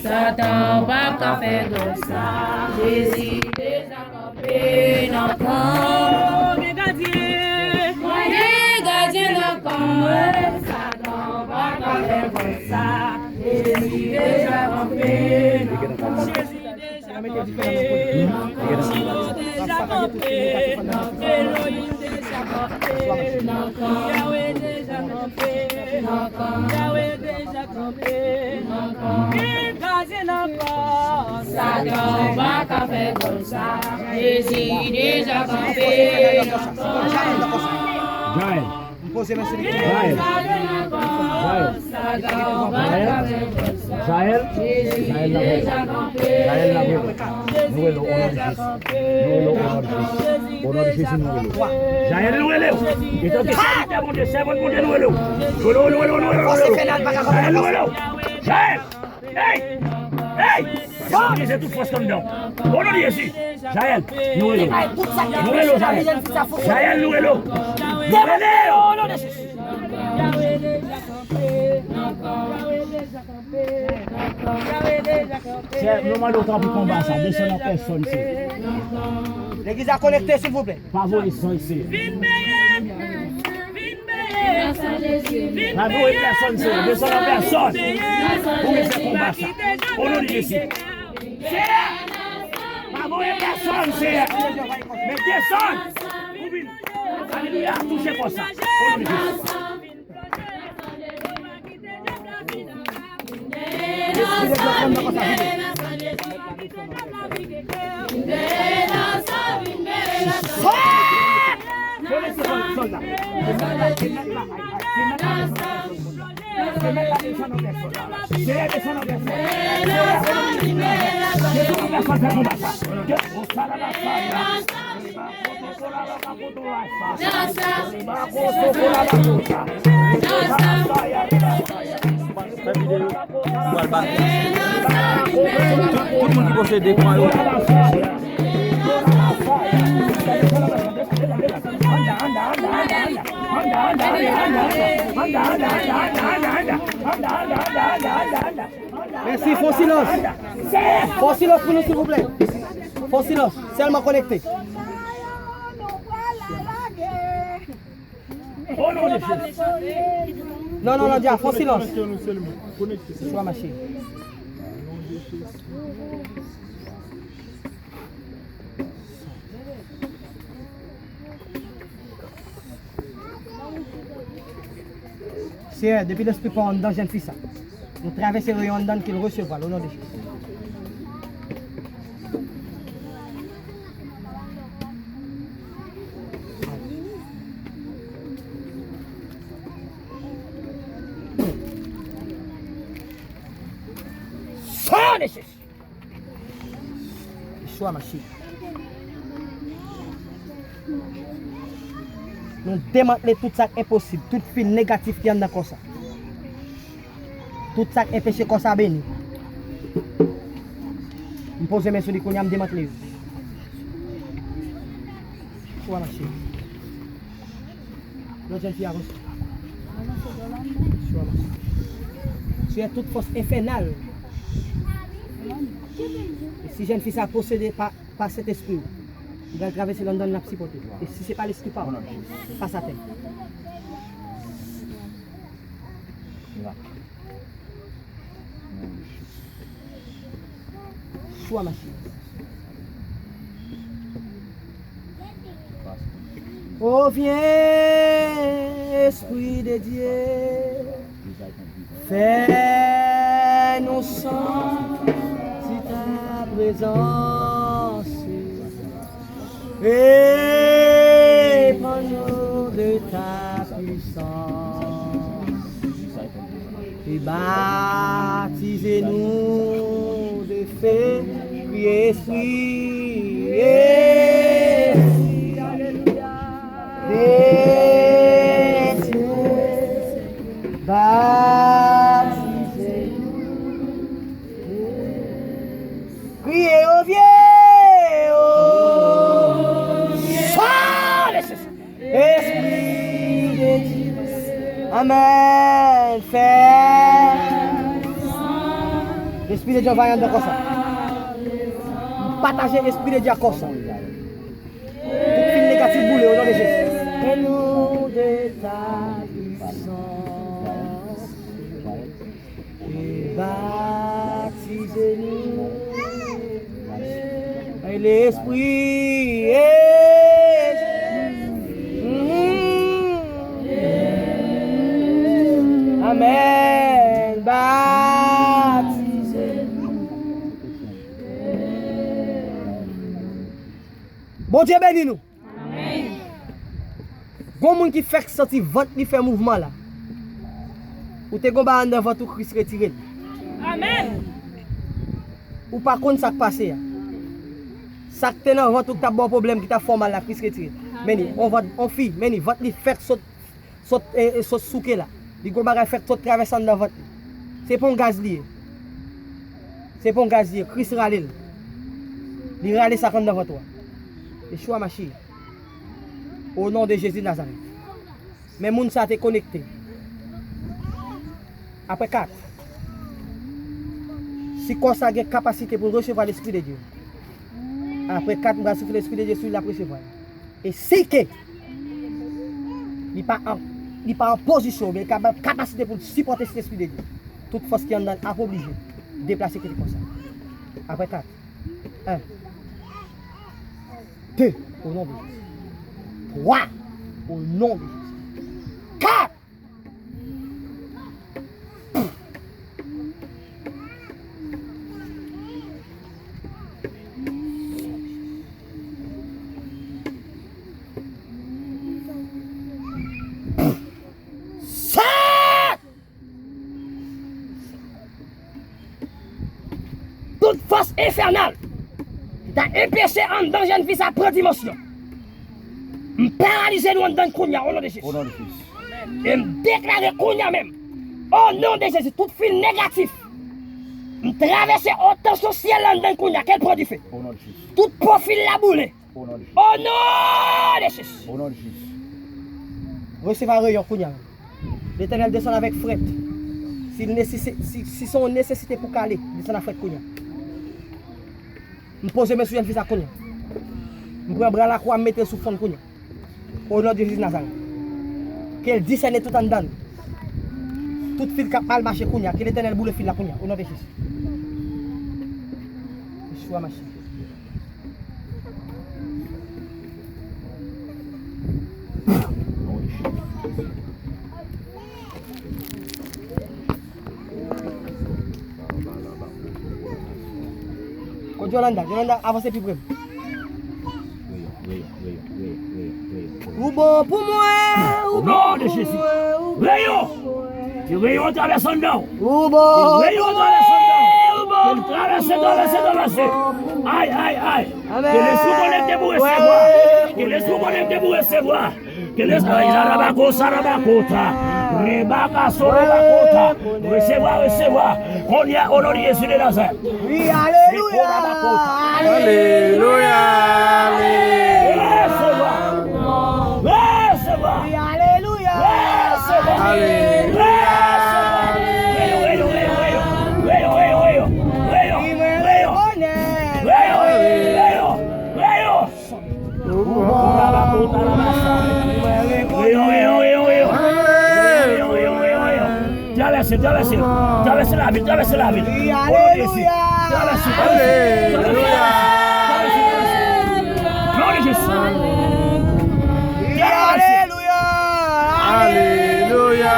Satan va café gossa, Jésus déjà campé dans le camp. Gardien le camp, Satan va café gossa, Jésus déjà campé dans le camp. Jésus déjà campé, Silo déjà campé, Elohim déjà campé dans le camp. Yahweh déjà campé dans le camp. Yahweh déjà campé dans le camp. Satan va café comme ça, Jésus déjà campé dans Jaël. Satan va café comme ça, Jaël. Jésus déjà campé. Jaël Louelo. Et donc, c'est mon Dieu, c'est mon Dieu Louelo. Jaël. Hey! Hey! C'est tout force comme donc. On dit ici. Jaël, Louelo. Louelo, Jaël. Jaël, Louelo. C'est normal autant pour combat ça. 200 personnes ici. L'église a connecté, s'il vous plaît. Pas vous, ils sont ici. Pas vous, personne ici. 200 personnes. Où est ce combat ça? On dit ici. Pas vous, personne ici. Mais descends. Alléluia, touchez pour ça. On dit ici. Tout le monde qui possède des points. Merci, faux silence. Faux silence pour nous, s'il vous plaît. Faux silence, seulement connecté. Non, non, non, Dia, faux silence. Sois machine. C'est depuis l'esprit pas en dedans, je ne fais ça. Nous traversons le rayon dedans qu'il recevra, au nom de Jésus. Sois machine. Nous démanteler tout ça impossible, tout fil négatif qui est dans ça. Tout ça est péché comme ça béni. Je pose mes sur les couilles, je démanteler. Sois machine. L'autre jeune fille a reçu. Sois machine. Tu es toute force infernale. Et si jeune fille ça possédé par cet esprit, il va traverser London la psychoté. Et si ce n'est pas l'esprit, pas à terre. Choix machine. Oh viens, Esprit de Dieu, fais-nous sentir ta présence et prends-nous de ta puissance et baptisez-nous de feu, Esprit, Esprit, alléluia. Criez au vieux, Esprit de Dieu. Amen. Fait. L'Esprit de Dieu va y aller comme ça. Partagez l'Esprit de Dieu comme ça. Tout film négatif boule au nom de Jésus. Et nous de ta puissance et baptisez-nous et l'Esprit Amen. Baptisez-nous. Bon Dieu bénis nous. Bon monde qui fait sortir ventre qui fait mouvement là. Ou te gomba en devant tout Christ retiré. Amen. Ou pas contre ça qui passe là. Ça qui dans ventre tout ta bon problème qui t'a fait mal là Christ retiré. Mais on fille, mais ventre li fait saute souké là. Li gomba fait saute traversant dans ventre. C'est pour un gaz lié. C'est pour un gaz lié. Christ râle. Il râle ça comme dans ventre. Et choix machine. Au nom de Jésus de Nazareth. Mais moun ça t'est connecté. Après 4. Si comme ça a une capacité pour recevoir l'Esprit de Dieu. Après 4, on va souffler l'Esprit de Dieu sur la recevoir. Et si que il pas en position, mais il a une capacité pour supporter cet Esprit de Dieu. Toute force qui est en dedans a obligé de déplacer quelque chose comme ça. Après 4. 1. 2. Au nom de Jésus. 3. Au nom de Jésus. 4. Toute force infernale qui t'a empêché en danger une vie à prendre dimension. Je paralyse nous en dans Kounia au nom de Jésus. Au nom de Jésus. Et je déclare Kounia même. Au nom de Jésus, tout fil négatif. Je traverse autant sur ciel en dans Kounia. Quel produit fait? Au nom de Jésus. Tout profil la boule. Au nom de Jésus. Au nom de Jésus. Au nom de Jésus. Recevez un rayon Kounia. L'Éternel descend avec fret. Si son nécessité pour caler, descend avec fret Kounia. Je pose mes souliers fils à Kounia. Je prends bras la croix, je mets sous fond Kounia. Au nom de Jésus Nazareth. Qu'elle discerne tout en dedans. Tout fil qui a mal marché Kounia. Que l'Éternel boule fil la Kounia. Au nom de Jésus. Je suis à machine. Yolanda, avancez plus près. Ou bon pour moi, Au nom de Jésus. Rayon. Tu rayon traverse en dedans. Ou bon. Rayon traverse en dedans. Traverse. Aïe. Amen. Que l'esprit connecté pour recevoir. Que l'esprit connecté pour recevoir. Que l'esprit Sarabakota. Rebaka Sorabakota. Recevoir. On y a au nom de Jésus de Nazareth. Oui, alléluia. Alléluia. Recevoir. Oui, alléluia. Alléluia. traversez la ville, traversez la ville. Alléluia. Traversez. Non, de Jésus. Alléluia. Alléluia.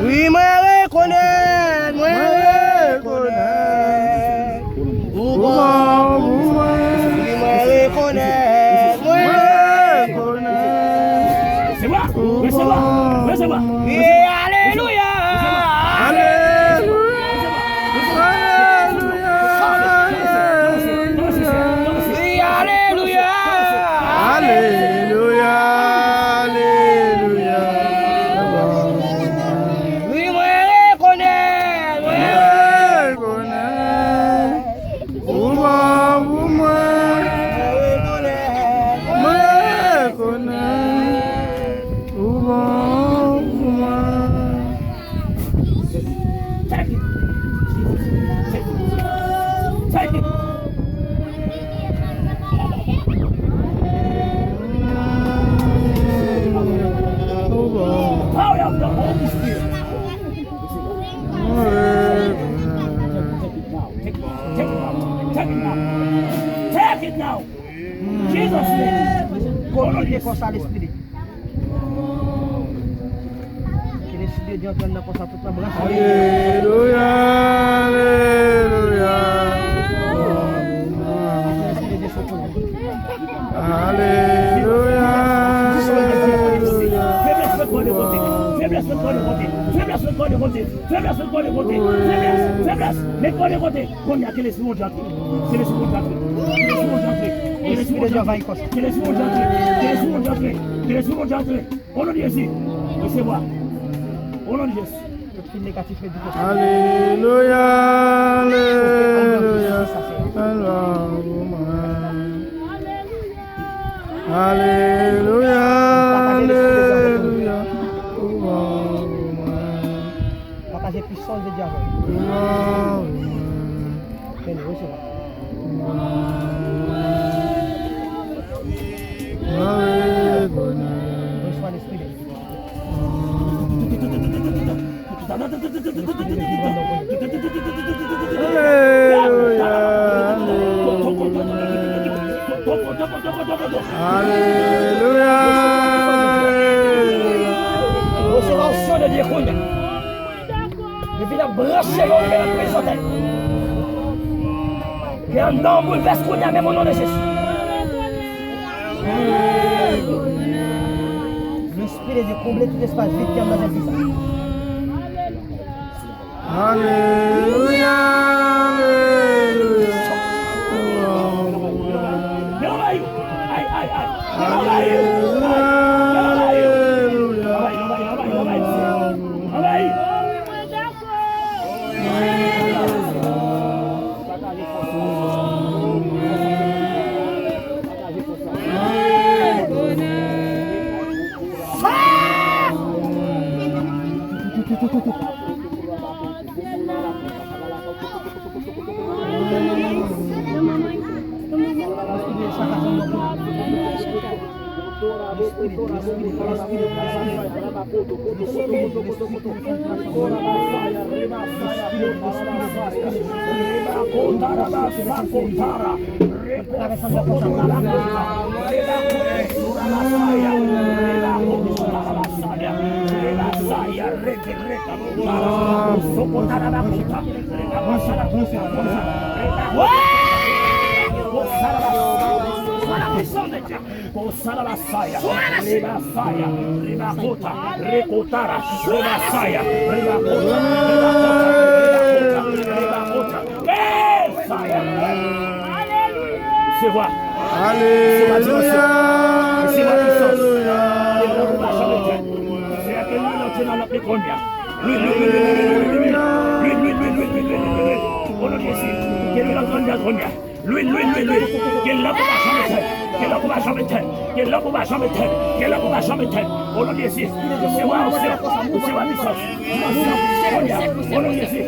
Oui, moi reconnais, moi reconnais. Oui, moi reconnais, moi reconnais. C'est moi. Recevez-moi. Oui, alléluia. Oui, alléluia. Alléluia. Alléluia. Oui, moi reconnais, moi Take it. Power of the Holy Spirit. Take it now. Jesus' name. Continue comme ça l'esprit. Que l'esprit de Dieu donne comme ça toute la branche. Alléluia. Alléluia. L'esprit de Dieu se connaît. Alléluia. Faiblesse de côté. Faiblesse de côté. Mais côté côté. Qu'on y a que les sous d'entrée. C'est les sous d'entrée. L'esprit de Dieu va y comme ça. On le dit ici. Recevoir. On le dit ici. L'esprit négatif est du côté. Alléluia. Alléluia. Alléluia. Alléluia. Partager puissance de diable. Venez, recevez. Reçois l'esprit de Dieu. Alléluia. Recevez l'onction de Dieu. Et puis la brancher l'eau et la présenter. Et un nom bouleverse qu'on y a même au nom de Jésus. L'esprit de Dieu comble tout l'espace vide qui est dans un puissance. Alléluia. C'est moi. Alléluia. C'est ma puissance. C'est à quel moment tu n'as pas pris combien? Lui. On le dit ici. Quel est l'entendement combien? Lui. Quel là pour jamais faire. Quel là pour jamais faire. Quel là pour jamais faire. Quel là pour jamais faire. On le dit ici. C'est moi, c'est ma puissance. On le dit ici.